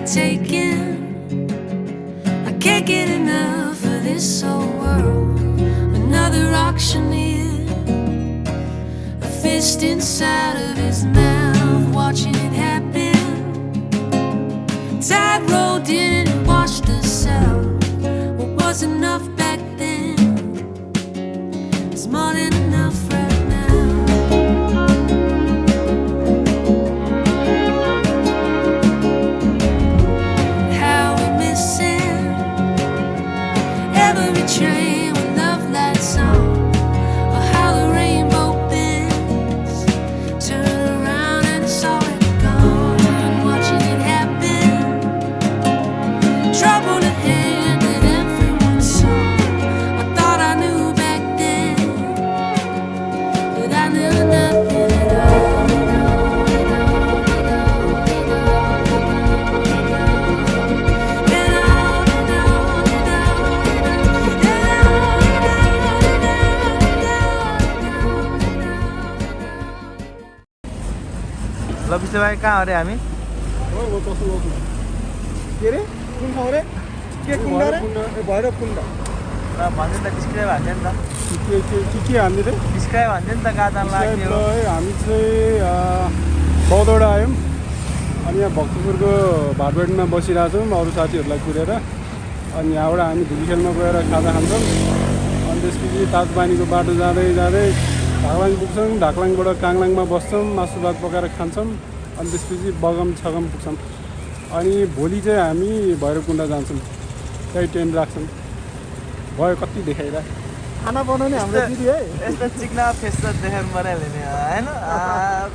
taking. I can't get enough of this whole world. Another auctioneer, a fist inside of his mouth, watching it happen. Tide rolled in and it washed us out. What was enough back then is more than enough right now. How we missing every train with love lights on, or how the rainbow bends, turn around and it's already gone. Watching it happen, trouble ahead that everyone saw. I thought I knew back then, but I knew nothing at all. ल विष्णु भाइ कहाँ अरे हामी के रे कुन ठाउँ रे के कुण्ड रे भैरव कुण्ड ल भन्दै त डिस्क्राइब हान्थ्यो नि त के हान्ने रे डिस्क्राइब हान्थ्यो नि त कहाँ जानु लाग्यो हामी चाहिँ बौद्धबाट आयौँ अनि यहाँ भक्तपुरको भाटबेडमा बसिरहेको छौँ अरू साथीहरूलाई कुरेर अनि यहाँबाट हामी धुलीखेलमा गएर खाजा खान्छौँ अनि त्यसपछि ताजबानीको बाटो जाँदै जाँदै ढाक्लाङ पुग्छौँ ढाक्लाङबाट काङलाङमा बस्छौँ मासु भात पकाएर खान्छौँ अनि त्यसपछि बगम छगम पुग्छौँ अनि भोलि चाहिँ हामी भैरवकुण्ड जान्छौँ त्यही टेन्ट राख्छौँ भयो कति देखाइरह खाना बनाउने हाम्रो दिदी है यस्तो चिक्ना फेस त देखाउनु पऱ्यो नि होइन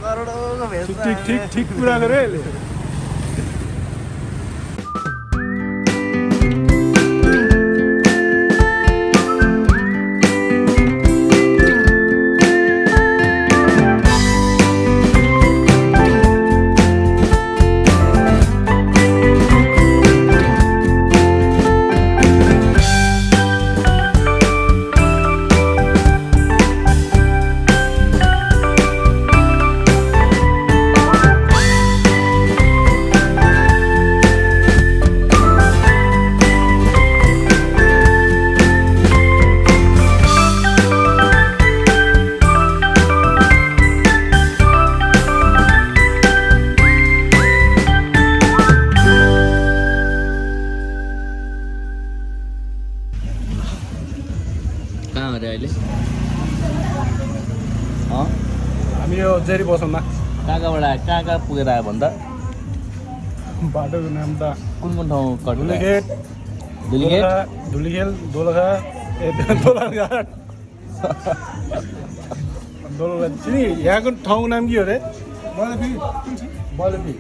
करोडौँको भेष ठिक ठिक ठिक कुरा गऱ्यो यसले कहाँ अरे अहिले हामी यो जेरी बसौँमा कहाँ कहाँ पुगेर आयो भन्दा बाटोको नाम त कुन ठाउँ कट्यो धुलीखेल धुलीखेल दोलखा दोलघाट दोलखा चिनी यहाँको ठाउँको नाम के हो रे बलेपी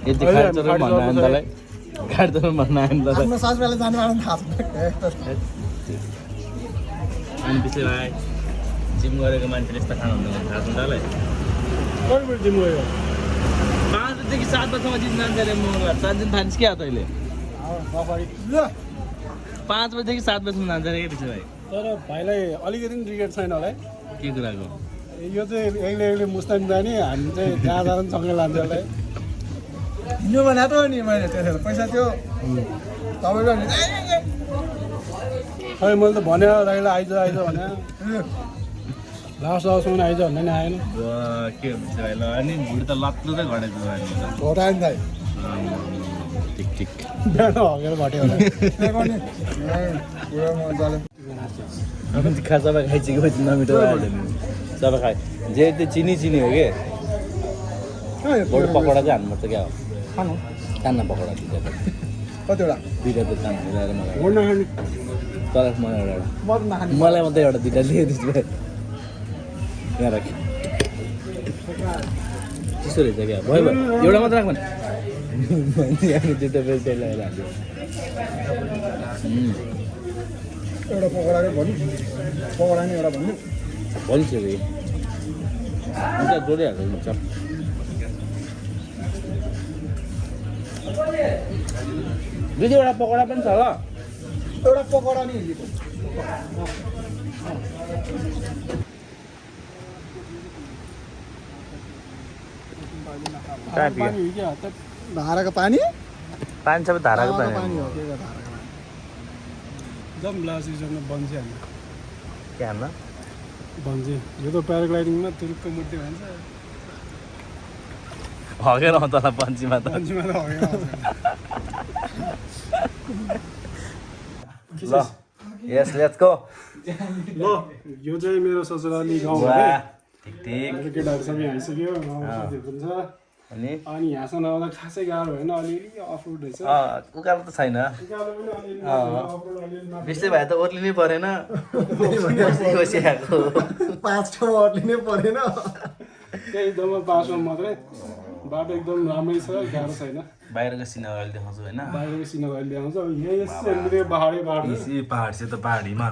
यति खाडचोर भन्न आइन्दालाई खाडचोर भन्न आइन्दालाई आफ्नो सासुवाले जानु आउनु थाहा छ अनि पिछले भाइ जिम गरेको मान्छेले यस्तो खानु हुँदैन थाहा छ तँलाई कहिले बजी जिम गयो 5 बजेदेखि 7 बजीसम्म जिम जान्छ अरे म 7 दिन थानिस् क्या तैँले 5 बजेदेखि 7 बजीसम्म जान्छ अरे पिछले भाइ तर भाइलाई अलिकति पनि रिग्रेट छैन होला है के कुराको यो चाहिँ एक्लै मुस्ताङ जाने हामी चाहिँ जहाँ जाँदा पनि सँगै लान्छ होला है हिँड्नु भने त नि मैले त्यसो पैसा थियो तपाईँको खै मैले त भने दाइलाई आइज भने लास्ट आउँसम्म आइज भन्दा नि आएन के हुन्छ भाइ ल अनि भुँडी त लत्नु त घटेको घटायो नि दाइ ठिक ठिक बिहान हगेर घट्यो होला खा सबै खाइसकेको पछि नमिठो भइहाल्यो नि सबै खाए जे त्यो चिनी हो के बरु पकौडा चाहिँ हान्नुपर्छ क्या हो खानु कान्ना पकौडा दुईवटा कतिवटा त कान मिलाएर मलाई गोड नखाने तर मलाई एउटा म त नखाने मलाई मात्रै एउटा दुईवटा लिएदिस् भाइ यहाँ राख चिसो रहेछ क्या भयो एउटा मात्र राख भने हामी दुईवटा बेल तेल लगाएर हाल्यो एउटा पकौडाकै भन्नु पकौडा नि एउटा भन्नु भनिसक्यो हुन्छ जोडिहाल्छ हुन्छ दुई दुईवटा पकौडा पनि छ ल एउटा पकौडा नि कहाँ पियो? पानी हो क्या त धाराको पानी पानी सबै धाराको पानी पानी हो के धाराको पानी एकदम लास्ट सिजनमा बन्जे हाल्नु के हान्न बन्जे यो त प्याराग्लाइडिङमा तुरुक्क मुर्ती भन्छ हगेर आउँछ होला पन्छीमा त बन्जीमा त हगेर आउँछ ल यस लेट्स गो ल यो चाहिँ मेरो ससुराली गाउँ हो वाह के ठिक ठिक मेरो केटाहरू सबै आइसक्यो साथीहरू पनि छ अनि यहाँसम्म आउँदा खासै गाह्रो भएन अलिअलि अफरोड रहेछ उकालो त छैन उकालो पनि अलिअलि अफरोड अलिअलि माथि बिस्दै भए त ओर्लिनै परेन बसिआएको 5 ठाउँ अट्लिनै परेन त्यही एकदमै पासमा मात्रै बाटो एकदम राम्रै छ गाह्रो छैन बाहिरको सिना अहिले देखाउँछु होइन बाहिरको सिना अहिले आउँछ यही यसरी पहाडै बाटो पहाड चाहिँ त पहाडीमा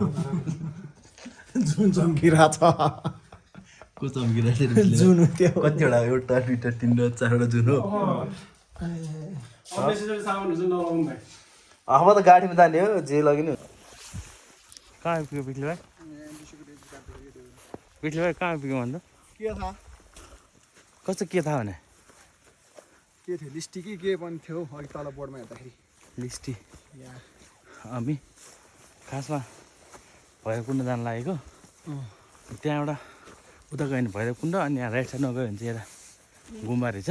जुन चम्किरा छ को चम्किरा जुन त्यो कतिवटा एउटा दुईवटा तिनवटा चारवटा जुन हो अननेसेसरी सामानहरू चाहिँ नलाउनु भाइ अब त गाडीमा जाने हो जे लगिने कहाँ आइपुग्यो पिछले भाइ कहाँ आइपुग्यो भन्दा के थाहा कस्तो के थाहा भने के थियो लिस्टी कि के पनि थियो अघि तल बोर्डमा हेर्दाखेरि लिस्टी हामी खासमा भैरवकुण्ड जान लागेको त्यहाँबाट उता गयो भने भैरवकुण्ड अनि यहाँ राइट साइडमा गयो भने चाहिँ एउटा गुम्बा रहेछ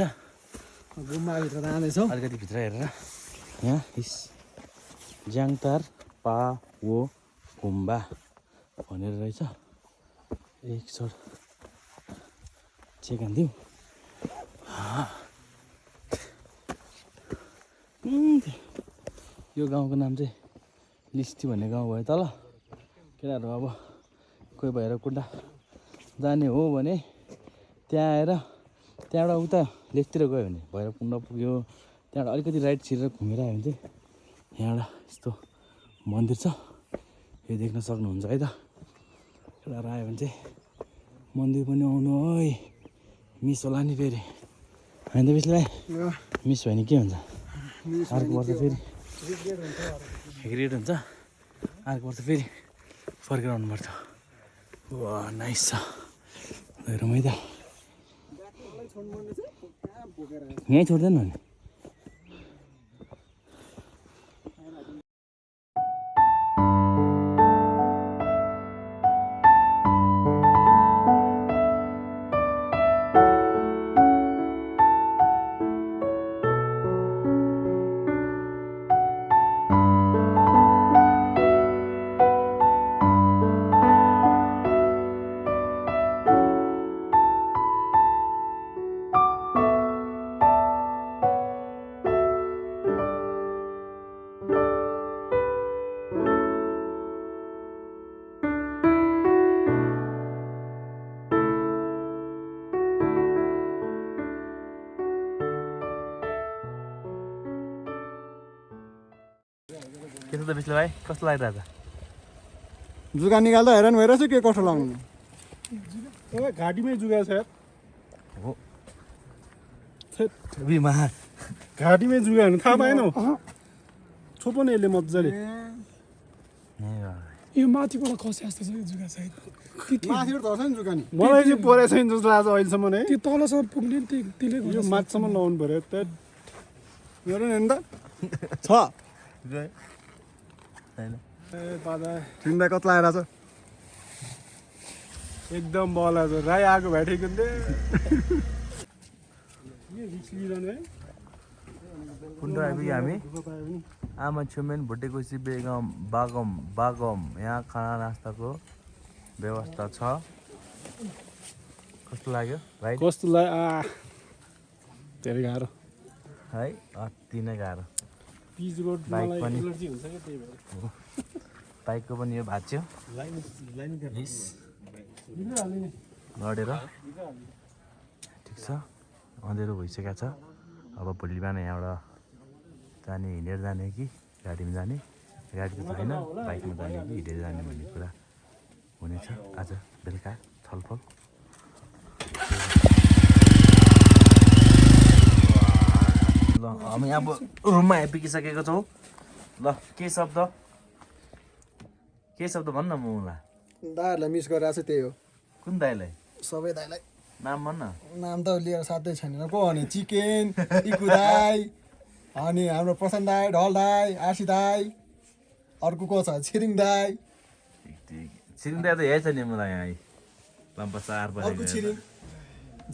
गुम्बाभित्र जाँदैछौँ अलिकति भित्र हेरेर यहाँ ज्याङतार पा वो गुम्बा भनेर रहेछ एकचोट चेक हान्थ्यौँ यो गाउँको नाम चाहिँ लिस्टी भन्ने गाउँ भयो तल केटाहरू अब कोही भैरवकुण्ड जाने हो भने त्यहाँ आएर त्यहाँबाट उता लेकतिर गयो भने भैरवकुण्ड पुग्यो त्यहाँबाट अलिकति राइट छिरेर घुमेर आयो भने चाहिँ यहाँ एउटा यस्तो मन्दिर छ यो देख्न सक्नुहुन्छ है त केटाहरू आयो भने चाहिँ मन्दिर पनि आउनु है मिस होला नि फेरि होइन त बिचलाई मिस भयो भने के हुन्छ अर्को वर्ष फेरि रिग्रेट हुन्छ अर्को वर्ष फेरि फर्केर आउनुपर्छ वा नाइस छ हेरौँ है त यहीँ छोड्दैन नि के छ त बिस्ले भाइ कस्तो लागिरहेछ जुगा निकाल्दा हैरान भइरहेछ के कस्तो लाउनु घाँटीमै जुगा छ यार हो बिमा घाँटीमै जुगा हुनु थाहा पाएन छोपो नि यसले मजाले यो माथिबाट खसे जस्तो छ यो जुगा सायद माथिबाट झर्छ नि जुगा नि मलाई चाहिँ परेको छैन जस्तो लाग्छ अहिलेसम्म है त्यो तलसम्म पुग्ने नि त्यसले यो माथिसम्म लाउनु पऱ्यो त मेरो नि त छ ए दादा तिमीलाई कति लागेर छ एकदम बला छ राई आएको भए ठिक हुन्थ्यो के रिक्स लिइरहनु है कुण्डो आइपुग्यो हामी आमा छुमेन भुटेकोसी बेगम बागम यहाँ खाना नास्ताको व्यवस्था छ कस्तो लाग्यो भाइ कस्तो लाग्यो धेरै गाह्रो है अति नै गाह्रो पिच रोड बाइक मलाई पनि। एलर्जी हुन्छ क्या त्यही भएर बाइकको पनि यो भाँच्यो लडेर ठिक छ अँधेरो भइसकेको छ अब भोलि बिहान यहाँबाट जाने हिँडेर जाने कि गाडीमा जाने गाडी त छैन बाइकमा जाने कि हिँडेर जाने भन्ने कुरा हुनेछ आज बेलुका छलफल ल हामी अब रुममा आइपुगिसकेको छौँ ल के शब्द भन्न म उनलाई दाहरूलाई मिस गरिरहेको छ त्यही हो कुन दाइलाई सबै दाइलाई नाम भन न नाम त लिएर साध्यै छैन को भने चिकेन इकु दाई अनि हाम्रो प्रशान्त दाई ढल दाई आशी दाई अर्को को छ छिरिङ दाई छिरिङ दाई त यही छ नि मलाई यहाँ लम्बा 4 अर्को बजे छिरिङ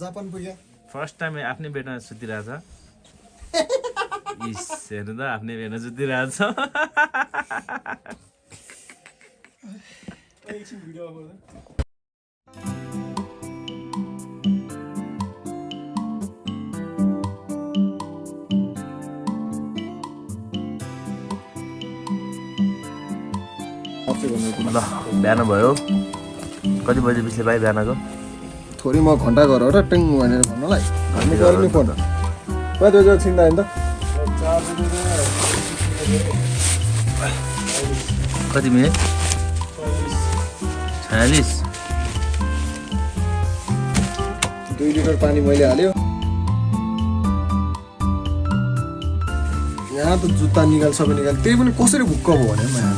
जापान पुग्यो फर्स्ट टाइम आफ्नै बेडमा सुतिरहेछ इस हेर्नु त आफ्नै बेडमा सुतिरहेछ एकछिन भिडियो गर्दा ल बिहान भयो कति बजे पछि भाइ बिहानको थोरै म घन्टा गरेर टिङ भनेर भन्नलाई हामी गर्ने फोन कति बजे छिन्दा होइन त कति मिनट 46 2 लिटर पानी मैले हाल्यो यहाँ त जुत्ता निकाल सबै निकाल त्यही पनि कसरी भुक्क भयो भने म यहाँ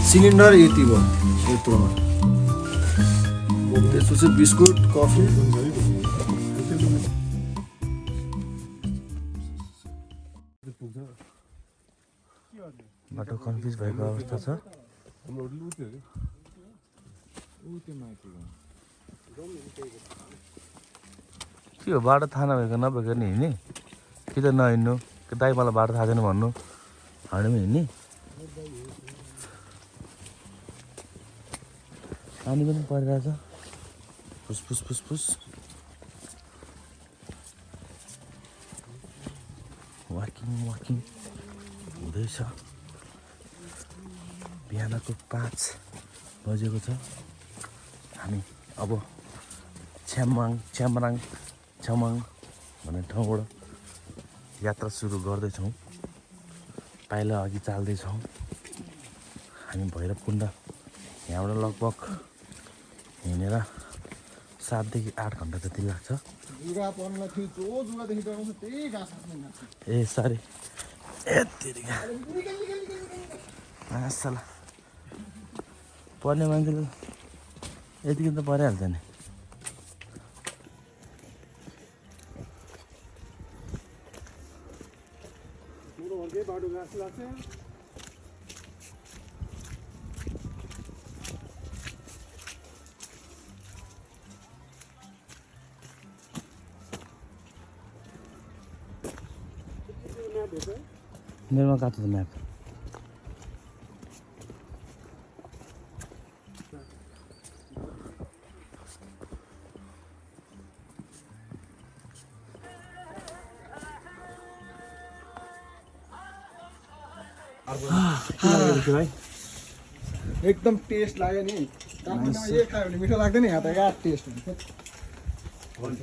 सिलिन्डर यति भयो यत्रोमा त्यसपछि बिस्कुट कफी बाटो कन्फ्युज भएको अवस्था छ के हो बाटो थाहा नभएको नि हिँड्ने कि त नहिँड्नु कि दाइ मलाई बाटो थाहा छैन भन्नु हामी हिँड्ने पानी पनि परिरहेछ फुसफुस फुसफुस वाकिङ हुँदैछ बिहानको 5 बजेको छ हामी अब च्याम्राङ भन्ने ठाउँबाट यात्रा सुरु गर्दैछौँ पाइला अघि चाल्दैछौँ हामी भैरवकुण्ड यहाँबाट लगभग हिँडेर 7 देखि 8 घन्टा जति लाग्छ ए सरी आसला पढ्ने मान्छेले यतिको त परिहाल्छ नि बाटो घाँस लाग्छ मेरोमा काट्छ त म्याप एकदम टेस्ट लाग्यो नि काठमाडौँमा ये खायो भने मिठो लाग्दैन यहाँ त क्या टेस्ट हुन्छ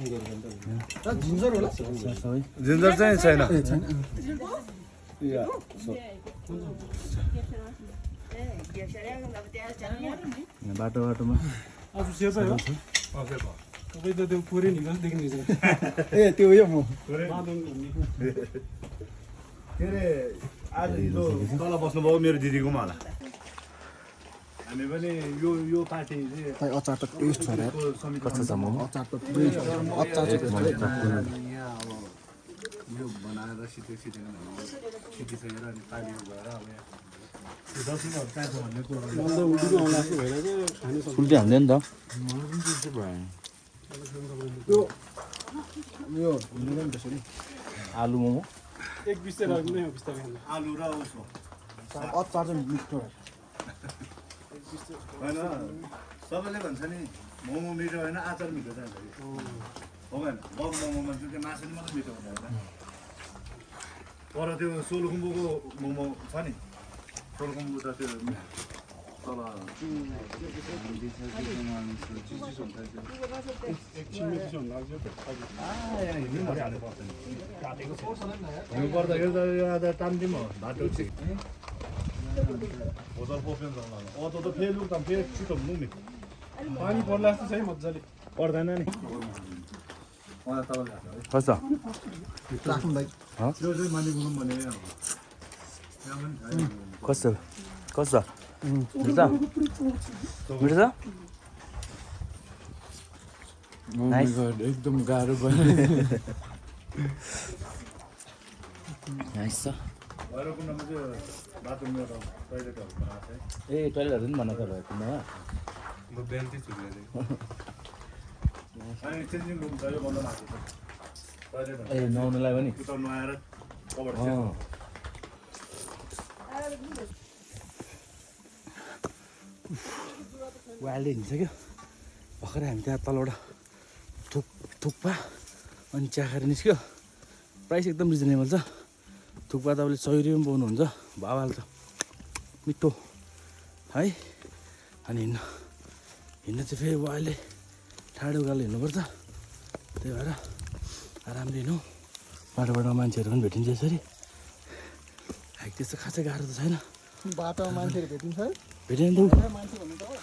जिन्जर होला जिन्जर चाहिँ छैन बाटोमा आज सेपै हो तपाईँ त त्यो पुरै निकाल देखिने ए त्यो यो म के अरे आज हिजो तल बस्नुभयो मेरो दिदीकोमा होला हामी पनि यो पार्टी चाहिँ अचार त टेस्ट छ रे कस्तो छ मोमो अचार त पुरै छ अचार चाहिँ यो बनाएर सिधै सिधिसकेर अनि पानी गएर अब यहाँ दक्षिणहरू चाहिन्छ भन्ने कुरो उल्टी आउला जस्तो भइरहेको खाने उल्टी हाल्दैन नि त यो हुँदैन त्यसरी आलु मोमो एक बिस्तार राख्ने बिस्तारै खानु आलु र उसको अचार चाहिँ मिठो होइन सबैले भन्छ नि मोमो मिठो होइन आचार मिठो चाहिन्छ हो भएन बग मोमोमा चाहिँ त्यो मासु मात्रै मिठो हुँदैन तर त्यो सोलुखुम्बुको मोमो छ नि सोलुखुम्बु त त्यो तल हुनुपर्दा यो त टान्दिम हो बाटो होटल पोप्दैन त फेरि लुक त फेरि छिटो हुनु नि पानी पर्ला जस्तो छ है मजाले पर्दैन नि कस्तो राख्नु भाइ त्यो चाहिँ माथि गुरुङ भने कस्तो कस्तो मिठो छ नाइस एकदम गाह्रो भयो नाइस छ भैरवकुण्डमा चाहिँ बाथरुम एउटा टोइलेटहरू बनाएको छ है। ए टोइलेटहरू पनि बनाएको भयो कुण्डमा अनि चेन्जिङ रुम छ यो बन्द भएको छ टोइलेटहरू ए नुहाउनुलाई पनि उता नुहाएर कभर अँ वाइल्डै हिँड्छ क्या भर्खरै हामी त्यहाँ तलबाट थुक्पा अनि चिया खाएर निस्क्यो प्राइस एकदम रिजनेबल छ थुक्पा तपाईँले 100 रुपियाँ पनि पाउनुहुन्छ बाबाल त मिठो है अनि हिँड्न चाहिँ फेरि अहिले ठाडो उकालो हिँड्नुपर्छ त्यही भएर आरामले हिँडौँ बाटोबाट मान्छेहरू पनि भेटिन्छ यसरी हाइक त्यस्तो खासै गाह्रो त छैन बाटोमा मान्छेहरू भेटिन्छ है भेटेन त मान्छे भन्नु त हो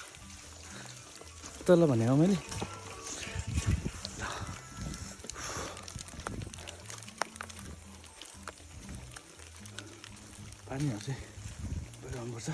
तल भनेको मैले पानीहरू चाहिँ बगाउनुपर्छ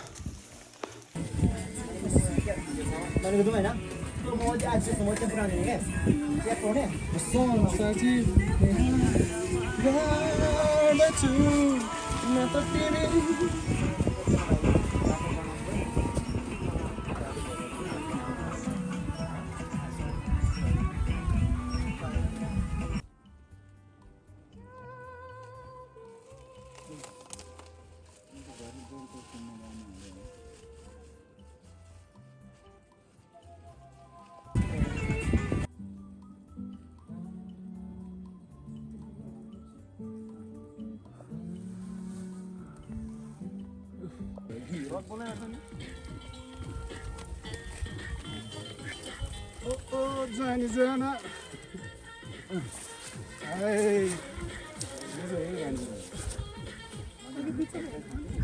जानी जाना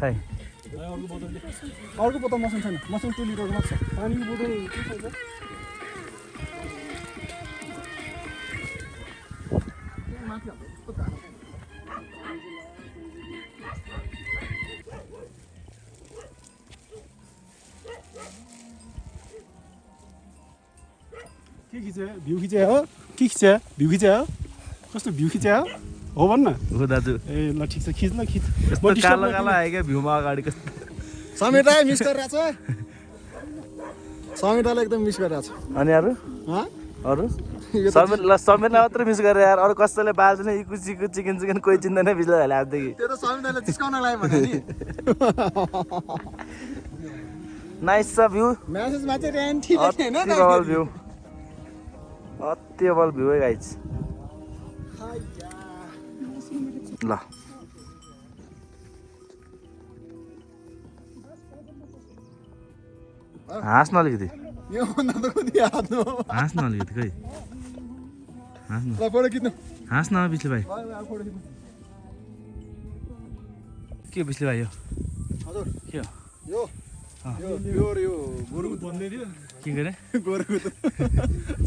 खै अर्को बोतल मसँग छैन मसँग 2 लिटरको मात्र छ पानीको बोतल के छ त के खिच्यो भ्यू खिच्यो हो के खिच्यो भ्यू खिच्यो हो कस्तो भ्यू खिच्यो हो भन्न हो दाजु ए ल ठिक छ खिच ल खिच कस्तो कालो कालो आयो क्या भ्यूमा अगाडि कस्तो समिता मिस गरिरहेको छ समितालाई एकदम मिस गरिरहेको छ अनि अरू अरू समेतलाई मात्रै मिस गरेर यार अरू कसैले बाल्दैन इकु चिकु चिकन चिकन कोही चिन्दैन बिजला हाले आजदेखि त्यो त समिताले चिस्काउन लाग्यो भने नि नाइस छ भ्यू म्यासेजमा चाहिँ ऱ्यान्टी लेखेन अतिबल भ्यू अतिबल भ्यू है गाइज ल हाँस न अलिकति यो भन्दा त कति हात्नु हाँस न अलिकति खै हाँस न ल फोटो खिच्नु हाँस न बिस्ले भाइ फोटो खिच्नु के बिस्ले भाइ यो हजुर के हो यो यो गोरुको भन्दै थियो के गरे गोरुको त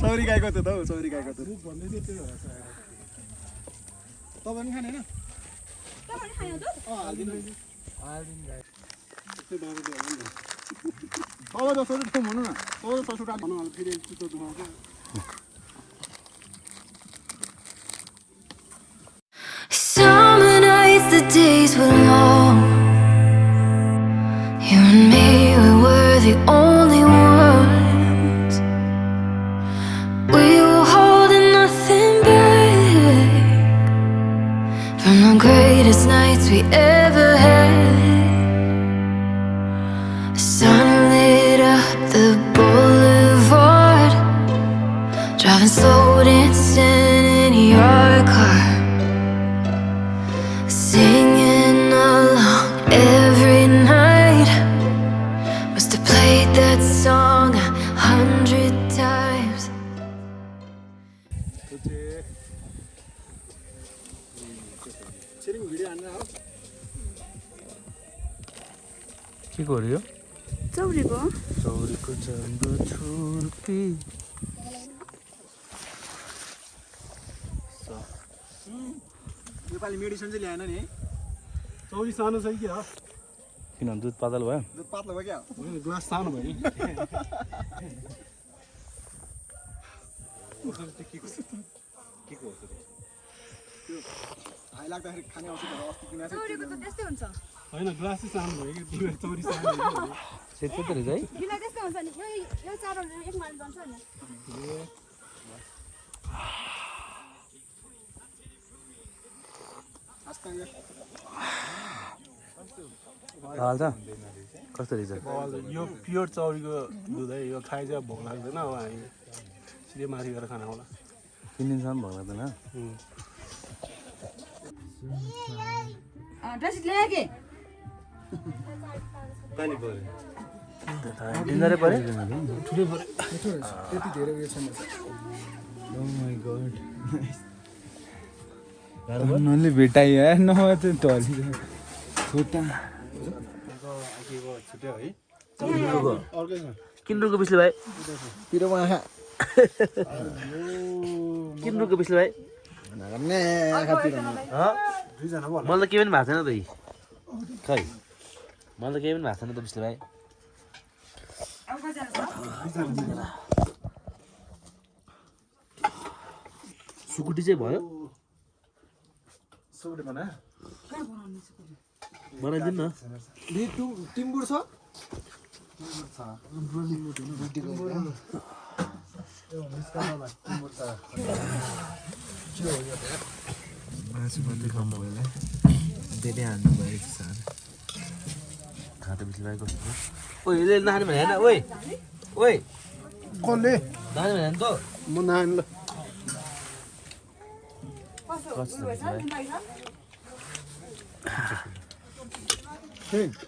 चौरी गाईको त हौ चौरी गाईको त भन्दै थियो त्यही भएर तपाईँ पनि खाने होइन अब जसरी ठाउँ भनौँ न ससुर भनौँ फेरि चित्तो दुखाउँछ Summer nights, the days were long. You and me, we were the only ones. We were holding nothing back from the greatest nights we ever had. Sun lit up the boulevard, driving slow, dancing in your car. Singing along every night. Must have played that song 100 times. Chhiring video हान्न हो के गर्यो चौरीको चौरीको चम्रो छुर्पी योपालि medicine चाहिँ ल्याएन नि है चौरी सानो छ कि हो किन दुध पातल भयो दुध पातलो भयो क्या ग्लास सानो भयो नि हाई लाग्दाखेरि खाने औषधहरू अस्ति किनेको थियो। चौरीको त त्यस्तै हुन्छ होइन ग्लास चाहिँ सानो भयो कि तिम्रो चौरी सानो भयो कि? सेतो त रहेछ है बिना त्यस्तै हुन्छ नि यो चारोले एक माइल जान्छ नि हाल्छ कस्तो रहेछ यो प्योर चौरीको दुध है यो खाइ चाहिँ भोक लाग्दैन अब हामी सिधै माथि गएर खाना होला 3 दिनसम्म भएको त न ड्रेस ल्याए के डिनरै पर्यो त्यति धेरै उयो छैन Oh my god. नले भेटाइ है न त्यो ढली छोटा छुट्यो है किन्डुको बिस्ले भाइ पिरोमा आँखा किन्डुको बिस्ले भाइ मलाई त केही पनि भएको छैन त खै मलाई त केही पनि भएको छैन त बिस्ले भाइ सुकुटी चाहिँ भयो बनाइदिनु न टिम्बुर छ खाँदा बिस्ले भाइ कस्तो ओइ यसले नानी भने होइन ओइ ओइ कसले नानी भने त म नानी ल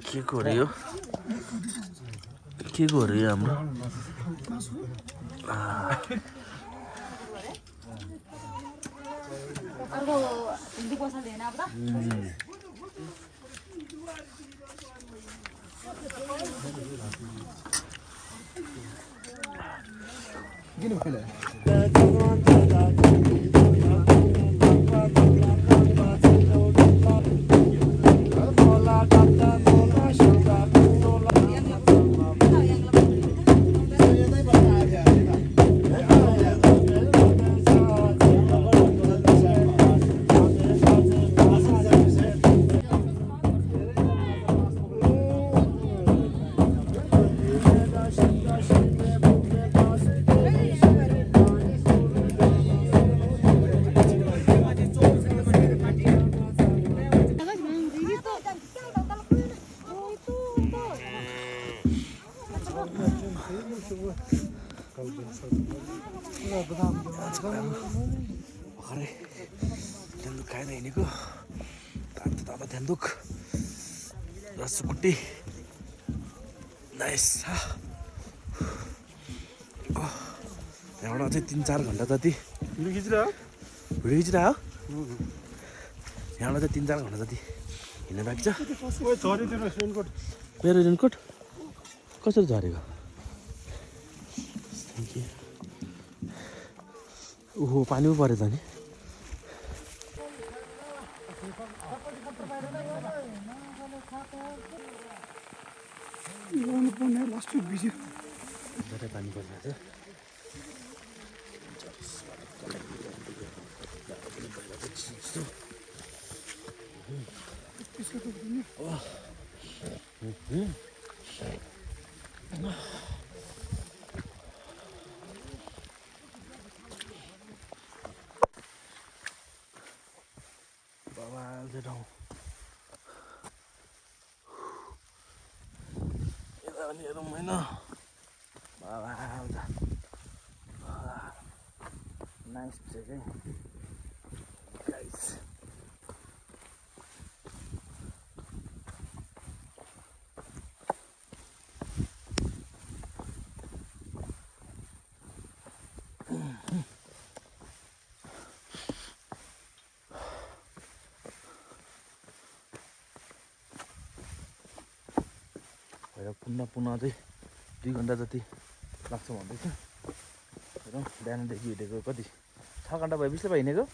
के को हो यो के को हो यो हाम्रो अर्को हिन्दी पसल हेर्न अब त किन फैला भर्खरै ध्यानदुख खाएर हिँडेको तातो तातो ध्यानदुख र सुकुटी नाइस यहाँबाट चाहिँ 3-4 घन्टा जति भिडियो खिचिरह खिचिरह यहाँबाट चाहिँ 3-4 घन्टा जति हिँड्न बाँकी छ ओए झऱ्यो त्यो रेनकोट मेरो रेनकोट कसरी झरेको ओहो पानी पो पऱ्यो त नि लाउनु पर्ने लास्ट विक भिज्यो धेरै पानी परिरहेको छ ठाउँ यता पनि हेरौँ होइन नाइस ट्रेक है गाइस पुनः चाहिँ 2 घन्टा जति लाग्छ भन्दैछ हेरौँ बिहानदेखि हिँडेको कति 6 घन्टा भयो बिस्ले भयो हिँडेको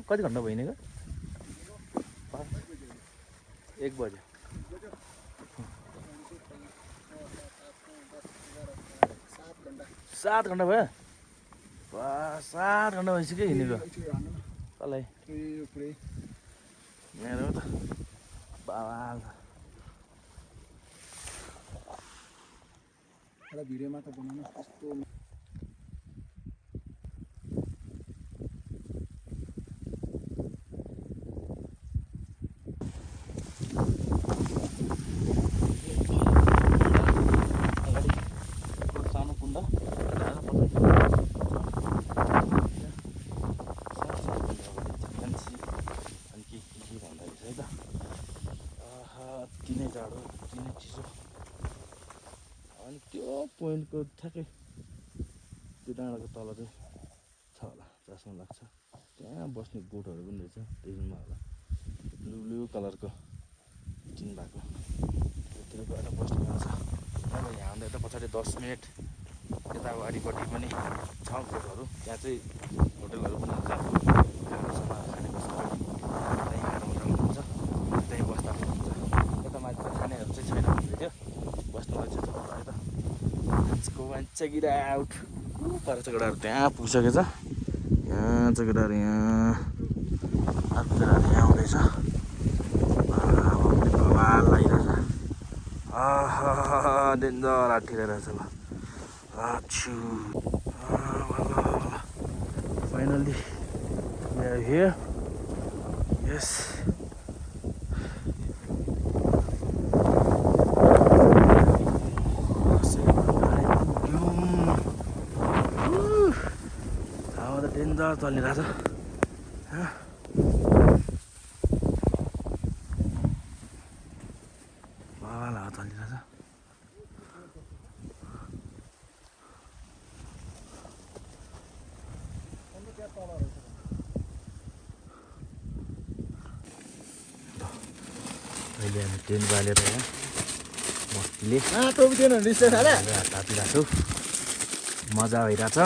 कति घन्टा भयो हिँडेको 1 बज्यो 7 घन्टा भयो 7 घन्टा भइसक्यो हिँडेको कसलाई पुरै मेरो त बाबाल एउटा भिडियोमा त बनाउनु कस्तो सानो कुण्ड अति नै जाडो अति नै चिसो अनि त्यो पोइन्टको ठ्याक्कै त्यो डाँडाको तल चाहिँ छ होला जसमा लाग्छ त्यहाँ बस्ने बोटहरू पनि रहेछ देख्नुमा होला ब्लु कलरको टिन भएको त्योतिर गएर बस्नु पर्छ अब यहाँबाट यता पछाडि 10 मिनट यता अगाडिपट्टि पनि छ बोटहरू त्यहाँ चाहिँ होटलहरू पनि हुन्छ खानासँग खाने बस्नुको त्यहीँ खाएर मजाले हुन्छ त्यहीँ बस्दा पनि हुन्छ यता माथि त खानेहरू चाहिँ छैन भन्दै थियो बस्नुलाई चाहिँ छ है त मान्छेको मान्छे गिरा आउट पर चाहिँ केटाहरू त्यहाँ पुगिसकेछ यहाँ चाहिँ केटाहरू यहाँ अर्को केटाहरू यहाँ आउँदैछ बवाल लागिरहेछ डेन्जर आठिरहेछ ल आछु finally we are here yes danger चलिरहेछ बाबाल हावा चलिरहेछ अहिले हामी टेन्ट बालेर यहाँ मस्तीले तातिरहेको छु मजा भइरहेछ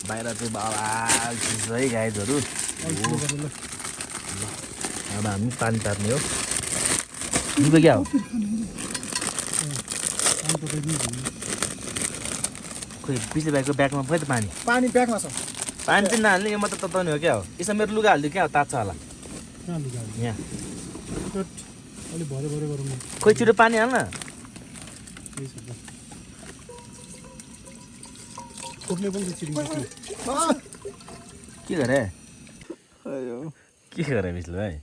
बाहिर चाहिँ बवाल चिज है गाइजहरू अब हामी पानी तार्ने हो तिम्रो क्या हो खोइ पिछले भाइको ब्यागमा खोइ त पानी पानी ब्यागमा छ पानी चाहिँ नहाल्ने यो मात्र तताउने हो क्या हो यसमा मेरो लुगा हालिदियो क्या हो तात्छ होला यहाँ अलिक भरे गरौँ न खोइ छिटो पानी हाल्न खोप्ने पनि छिरिङ के गरे के गरे बिस्लो भाइ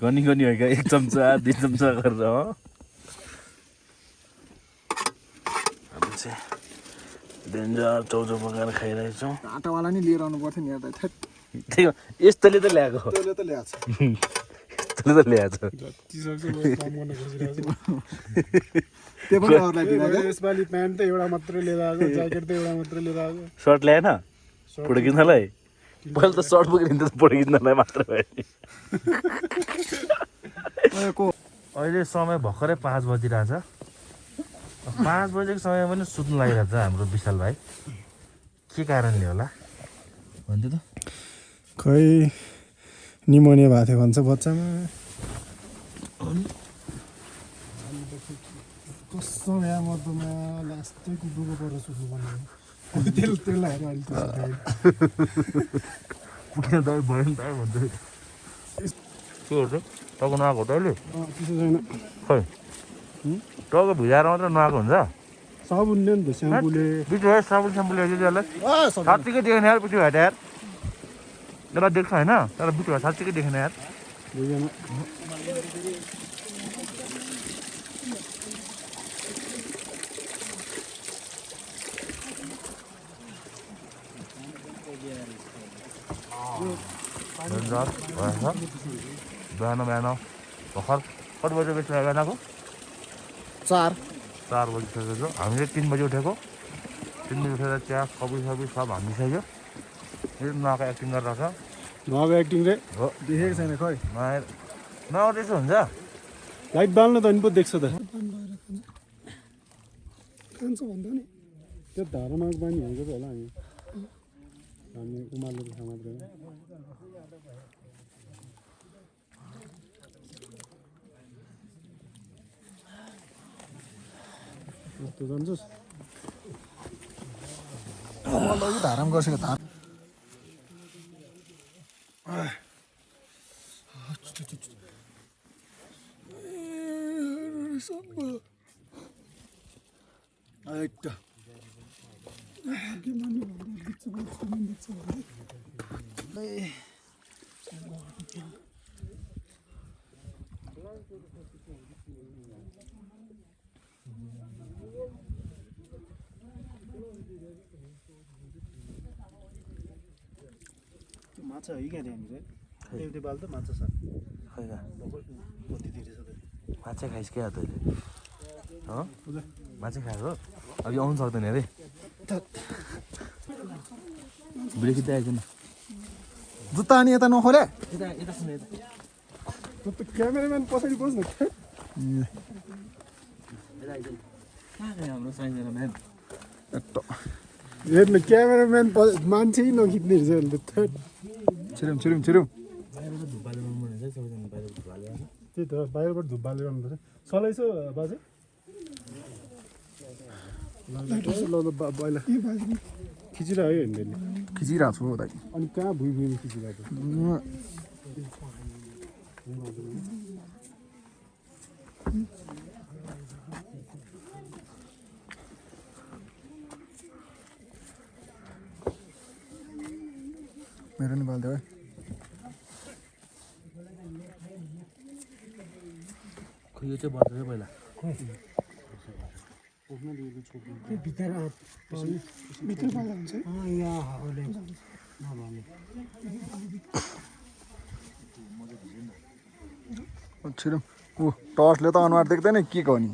गनी गनी हो क्या 1 चम्चा 2 चम्चा गरेर हो अब चाहिँ डेन्जर चौचो पकाएर खाइरहेछौँ आटावाला नि लिएर आउनु पर्थ्यो नि यहाँ त त्यही यस्तोले त ल्याएको त्यसले त ल्याएको छ यस्तोले त ल्याएको जति सक्छ म काम गर्न खोजिरहेको छु त्यो पनि अरूलाई दिँदा यसपालि प्यान्ट त एउटा मात्रै लिएर आएको ज्याकेट त एउटा मात्रै लिएर आएको सर्ट ल्याएन फोटो खिच्नलाई पहिला त सर्ट बोकेर हिँड्दा फोटो खिच्नलाई मात्र भयो अहिले समय भर्खरै 5 बजिरहेछ 5 बजेको समय पनि सुत्नु लागिरहेछ हाम्रो विशाल भाइ के कारणले होला भन्थ्यो त खै निमोनिया भएको थियो भन्छ बच्चामा कस्तो यहाँ मर्दोमा लास्टै कुकुरको परेर सुत्नु पर्ने त्यसलाई हेरेर अहिले पुग्ने दबाई भयो नि त भन्दै के हो चाहिँ टाउको नआएको हो त अहिले त्यसो छैन खै टाउको भिजाएर मात्र नआएको हुन्छ साबुन ल्याउनु त स्याम्पूले बिचो है साबुन ल्याइदियो त्यसलाई साँच्चीकै देखेन यार पछि भएर यार यसलाई देख्छ होइन तर बिचो भए साँच्चीकै देखेन यार बुझेन बिहान भर्खर कति बजी बेच्नु बिहानको 4 बजिसकेको हामीले 3 बजी उठेको 3 बजी उठेर चिया कफी सब हालिसक्यो फेरि नआएको एक्टिङ गरेर छ नआएको एक्टिङ रे हो देखेको छैन खै नआएको त्यसो हुन्छ लाइट बाल्न त नि पो देख्छ त खान्छ भन्दा नि त्यो धारामा पानी हाल्छ त होला हामी उमालेको छ मात्रै कस्तो जान्छस् कमल यो धाराम गर्छ धार माछा है क्या त्यहाँनिर एउटा बाल त माछा छ खै त कति धेरै छ माछा खाइस् क्या तैँले हो माछा खाएको अघि आउनु सक्दैन अरे भिडियो खिच्दै आइज न जुत्ता अनि यता नखोले यता यता सुन यता क्यामेराम्यान पछाडि बस्नु यता आइज कहाँ गयो हाम्रो साइजमा म्याम हेर्नु क्यामेराम्यान मान्छे नखिच्ने रहेछ अन्त छिरौँ छिरौँ छिरौँ बाहिरबाट धुप्पाले बनाउनु हुन्छ सबैजना बाहिर धुप्पाले त्यही त बाहिरबाट धुप बाल्दै गर्नुपर्छ सलाइछ बाजे ल ल बाइला खिचिरह्यो हेर्नेले खिचिरहेको छु दाइ अनि कहाँ भुइँ भुइँमा खिचिरहेको मेरो नि बाल्दै है खै यो चाहिँ बर्छ पहिला भित्र पाल्दा हुन्छ छिरौँ ऊ टर्चले त अनुहार देख्दैन के गर्ने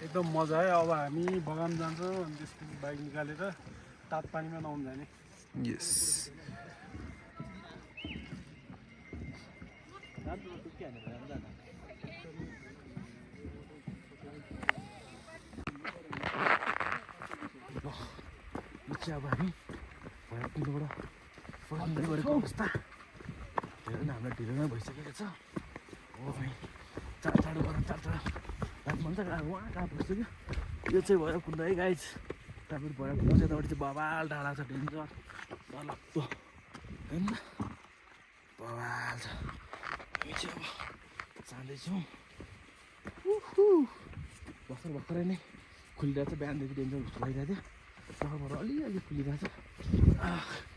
एकदम मजा है अब हामी बगान जान्छौँ अनि त्यसपछि बाइक निकालेर ताप पानीमा नुहाउन जाने यस अब हामी भैरवकुण्डबाट फर्किँदै गरेको अवस्था हेर न हामीलाई ढिलो नै भइसकेको छ हो भाइ चाँडो चाँडो गर चाँडो रात भन्छ उहाँ कहाँ पुग्छ क्या यो चाहिँ भैरवकुण्ड है गाइज त्यहाँबाट भैरवकुण्ड चाहिँ यतापट्टि चाहिँ बबाल डाँडा छ डेन्जर डरलाग्दो होइन बबाल छ हामी चाहिँ अब जाँदैछौँ भर्खरै नै खुलिरहेको छ बिहानदेखि डेन्जर जस्तो लागिरहेको थियो सहरबाट अलिअलि खुलिरहेको छ